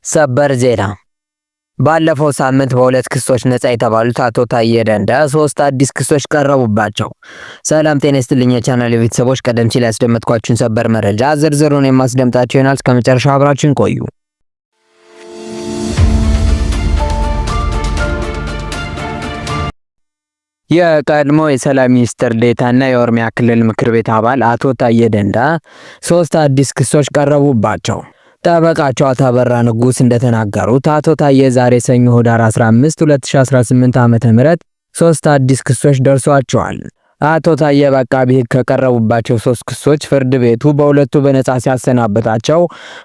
ሰበር ዜና ባለፈው ሳምንት በሁለት ክሶች ነጻ የተባሉት አቶ ታዬ ደንደአ ሶስት አዲስ ክሶች ቀረቡባቸው። ሰላም ጤና ይስጥልኝ የቻናሌ ቤተሰቦች፣ ቀደም ሲል ያስደመጥኳችሁን ሰበር መረጃ ዝርዝሩን የማስደምጣችሁ ይሆናል። እስከ መጨረሻው አብራችሁን ቆዩ። የቀድሞ የሰላም ሚኒስትር ዴኤታና የኦሮሚያ ክልል ምክር ቤት አባል አቶ ታዬ ደንደአ ሶስት አዲስ ክሶች ቀረቡባቸው። ጠበቃቸው አቶ አበራ ንጉስ እንደተናገሩት አቶ ታዬ ዛሬ ሰኞ ህዳር 15 2018 ዓ.ም ሶስት አዲስ ክሶች ደርሷቸዋል። አቶ ታዬ በአቃቤ ሕግ ከቀረቡባቸው ሶስት ክሶች ፍርድ ቤቱ በሁለቱ በነጻ ሲያሰናበታቸው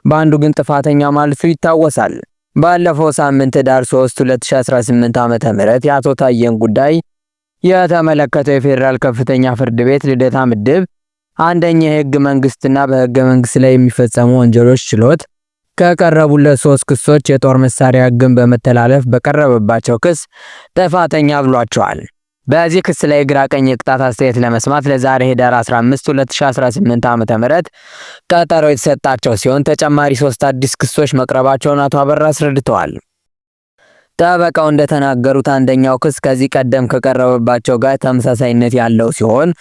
በአንዱ ግን ጥፋተኛ ማለቱ ይታወሳል። ባለፈው ሳምንት ህዳር 3 2018 ዓ.ም የአቶ ታዬን ጉዳይ የተመለከተው የፌዴራል ከፍተኛ ፍርድ ቤት ልደታ ምድብ አንደኛ የህገ መንግስትና በህገ መንግስት ላይ የሚፈጸሙ ወንጀሎች ችሎት ከቀረቡለት ሶስት ክሶች የጦር መሳሪያ ህግን በመተላለፍ በቀረበባቸው ክስ ጥፋተኛ ብሏቸዋል። በዚህ ክስ ላይ ግራ ቀኝ የቅጣት አስተያየት ለመስማት ለዛሬ ህዳር 15 2018 ዓ.ም ቀጠሮ የተሰጣቸው ሲሆን ተጨማሪ ሶስት አዲስ ክሶች መቅረባቸውን አቶ አበራ አስረድተዋል። ጠበቃው እንደተናገሩት አንደኛው ክስ ከዚህ ቀደም ከቀረበባቸው ጋር ተመሳሳይነት ያለው ሲሆን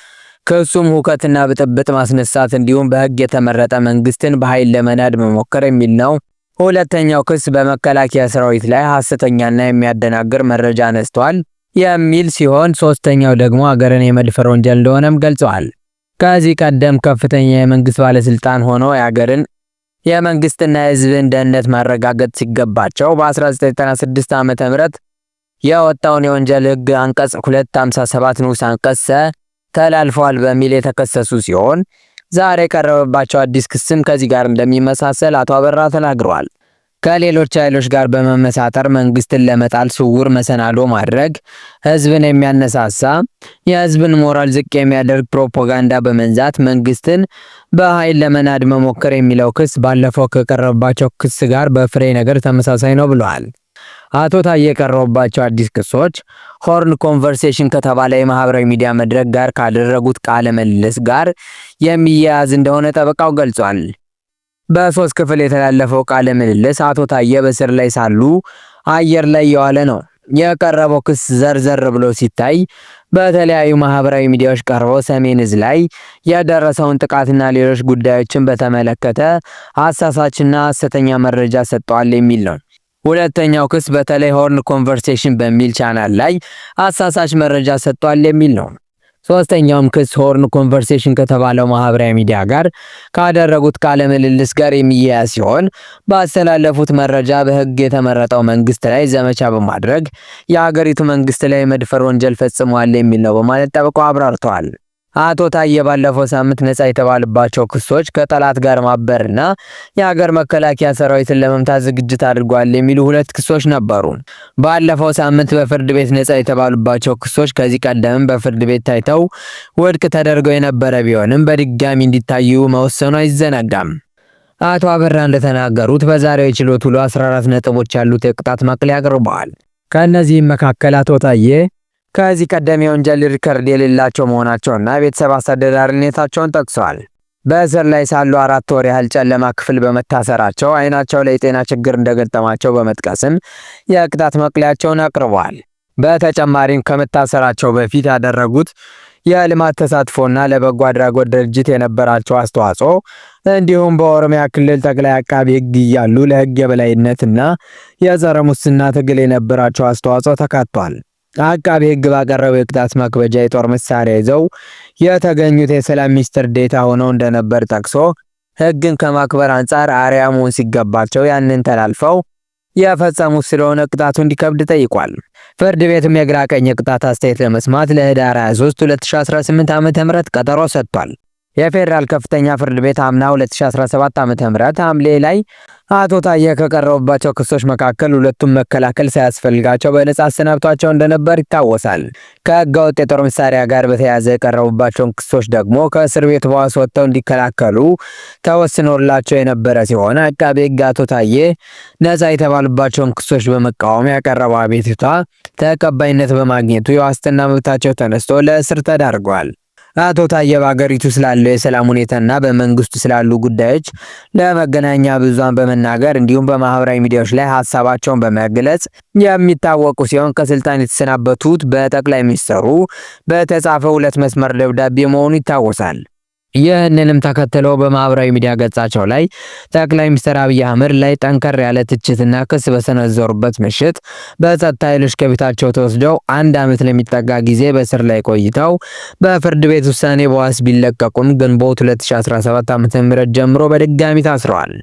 ክሱም ሁከትና ብጥብጥ ማስነሳት እንዲሁም በህግ የተመረጠ መንግስትን በኃይል ለመናድ መሞከር የሚል ነው። ሁለተኛው ክስ በመከላከያ ሰራዊት ላይ ሐሰተኛና የሚያደናግር መረጃ አነስቷል የሚል ሲሆን ሶስተኛው ደግሞ ሀገርን የመድፈር ወንጀል እንደሆነም ገልጸዋል። ከዚህ ቀደም ከፍተኛ የመንግስት ባለስልጣን ሆነው የሀገርን የመንግስትና የህዝብን ደህንነት ማረጋገጥ ሲገባቸው በ1996 ዓ.ም የወጣውን የወንጀል ህግ አንቀጽ 257 ንዑስ አንቀጽ ተላልፈዋል በሚል የተከሰሱ ሲሆን ዛሬ የቀረበባቸው አዲስ ክስም ከዚህ ጋር እንደሚመሳሰል አቶ አበራ ተናግረዋል። ከሌሎች ኃይሎች ጋር በመመሳጠር መንግስትን ለመጣል ስውር መሰናዶ ማድረግ፣ ህዝብን የሚያነሳሳ የህዝብን ሞራል ዝቅ የሚያደርግ ፕሮፓጋንዳ በመንዛት መንግስትን በኃይል ለመናድ መሞከር የሚለው ክስ ባለፈው ከቀረበባቸው ክስ ጋር በፍሬ ነገር ተመሳሳይ ነው ብለዋል። አቶ ታዬ የቀረቡባቸው አዲስ ክሶች ሆርን ኮንቨርሴሽን ከተባለ የማህበራዊ ሚዲያ መድረክ ጋር ካደረጉት ቃለ ምልልስ ጋር የሚያያዝ እንደሆነ ጠበቃው ገልጿል። በሶስት ክፍል የተላለፈው ቃለ ምልልስ አቶ ታዬ በስር ላይ ሳሉ አየር ላይ የዋለ ነው። የቀረበው ክስ ዘርዘር ብሎ ሲታይ በተለያዩ ማህበራዊ ሚዲያዎች ቀርበው ሰሜን ዕዝ ላይ የደረሰውን ጥቃትና ሌሎች ጉዳዮችን በተመለከተ አሳሳችና ሐሰተኛ መረጃ ሰጥተዋል የሚል ነው። ሁለተኛው ክስ በተለይ ሆርን ኮንቨርሴሽን በሚል ቻናል ላይ አሳሳች መረጃ ሰጥቷል የሚል ነው። ሶስተኛውም ክስ ሆርን ኮንቨርሴሽን ከተባለው ማህበራዊ ሚዲያ ጋር ካደረጉት ቃለ ምልልስ ጋር የሚያያዝ ሲሆን ባስተላለፉት መረጃ በህግ የተመረጠው መንግስት ላይ ዘመቻ በማድረግ የሀገሪቱ መንግስት ላይ መድፈር ወንጀል ፈጽመዋል የሚል ነው በማለት ጠበቃው አብራርተዋል። አቶ ታዬ ባለፈው ሳምንት ነጻ የተባሉባቸው ክሶች ከጠላት ጋር ማበርና የሀገር መከላከያ ሰራዊትን ለመምታት ዝግጅት አድርጓል የሚሉ ሁለት ክሶች ነበሩ። ባለፈው ሳምንት በፍርድ ቤት ነጻ የተባሉባቸው ክሶች ከዚህ ቀደም በፍርድ ቤት ታይተው ውድቅ ተደርገው የነበረ ቢሆንም በድጋሚ እንዲታዩ መወሰኑ አይዘነጋም። አቶ አበራ እንደተናገሩት በዛሬው የችሎት ውሎ 14 ነጥቦች ያሉት የቅጣት ማቅለያ አቅርበዋል። ከእነዚህም መካከል አቶ ታዬ ከዚህ ቀደም የወንጀል ሪከርድ የሌላቸው መሆናቸውና ቤተሰብ አስተዳዳሪነታቸውን ጠቅሰዋል። በእስር ላይ ሳሉ 4 ወር ያህል ጨለማ ክፍል በመታሰራቸው አይናቸው ላይ የጤና ችግር እንደገጠማቸው በመጥቀስም የቅጣት መቅለያቸውን አቅርበዋል። በተጨማሪም ከመታሰራቸው በፊት ያደረጉት የልማት ተሳትፎና ለበጎ አድራጎት ድርጅት የነበራቸው አስተዋጽኦ እንዲሁም በኦሮሚያ ክልል ጠቅላይ አቃቢ ሕግ እያሉ ለሕግ የበላይነትና የጸረ ሙስና ትግል የነበራቸው አስተዋጽኦ ተካቷል። አቃቤ ሕግ ባቀረበው የቅጣት ማክበጃ የጦር መሳሪያ ይዘው የተገኙት የሰላም ሚኒስትር ዴኤታ ሆነው እንደነበር ጠቅሶ ሕግን ከማክበር አንጻር አርአያ መሆን ሲገባቸው ያንን ተላልፈው የፈጸሙት ስለሆነ ቅጣቱ እንዲከብድ ጠይቋል። ፍርድ ቤቱም የግራ ቀኝ የቅጣት አስተያየት ለመስማት ለህዳር 23 2018 ዓ.ም ቀጠሮ ሰጥቷል። የፌዴራል ከፍተኛ ፍርድ ቤት አምና 2017 ዓ.ም ሐምሌ ላይ አቶ ታዬ ከቀረቡባቸው ክሶች መካከል ሁለቱም መከላከል ሳያስፈልጋቸው በነጻ አሰናብቷቸው እንደነበር ይታወሳል። ከህገወጥ የጦር መሳሪያ ጋር በተያያዘ የቀረቡባቸውን ክሶች ደግሞ ከእስር ቤት በዋስ ወጥተው እንዲከላከሉ ተወስኖላቸው የነበረ ሲሆን አቃቤ ሕግ አቶ ታዬ ነጻ የተባሉባቸውን ክሶች በመቃወም ያቀረበው አቤቱታ ተቀባይነት በማግኘቱ የዋስትና መብታቸው ተነስቶ ለእስር ተዳርገዋል። አቶ ታዬ በሀገሪቱ ስላለው የሰላም ሁኔታና በመንግስቱ ስላሉ ጉዳዮች ለመገናኛ ብዙሃን በመናገር እንዲሁም በማህበራዊ ሚዲያዎች ላይ ሀሳባቸውን በመግለጽ የሚታወቁ ሲሆን ከስልጣን የተሰናበቱት በጠቅላይ ሚኒስትሩ በተጻፈ 2 መስመር ደብዳቤ መሆኑ ይታወሳል። ይህንንም ተከትለው በማህበራዊ ሚዲያ ገጻቸው ላይ ጠቅላይ ሚኒስትር አብይ አህመድ ላይ ጠንከር ያለ ትችትና ክስ በሰነዘሩበት ምሽት በጸጥታ ኃይሎች ከቤታቸው ተወስደው 1 ዓመት ለሚጠጋ ጊዜ በእስር ላይ ቆይተው በፍርድ ቤት ውሳኔ በዋስ ቢለቀቁም ግንቦት 2017 ዓ.ም ጀምሮ በድጋሚ ታስረዋል።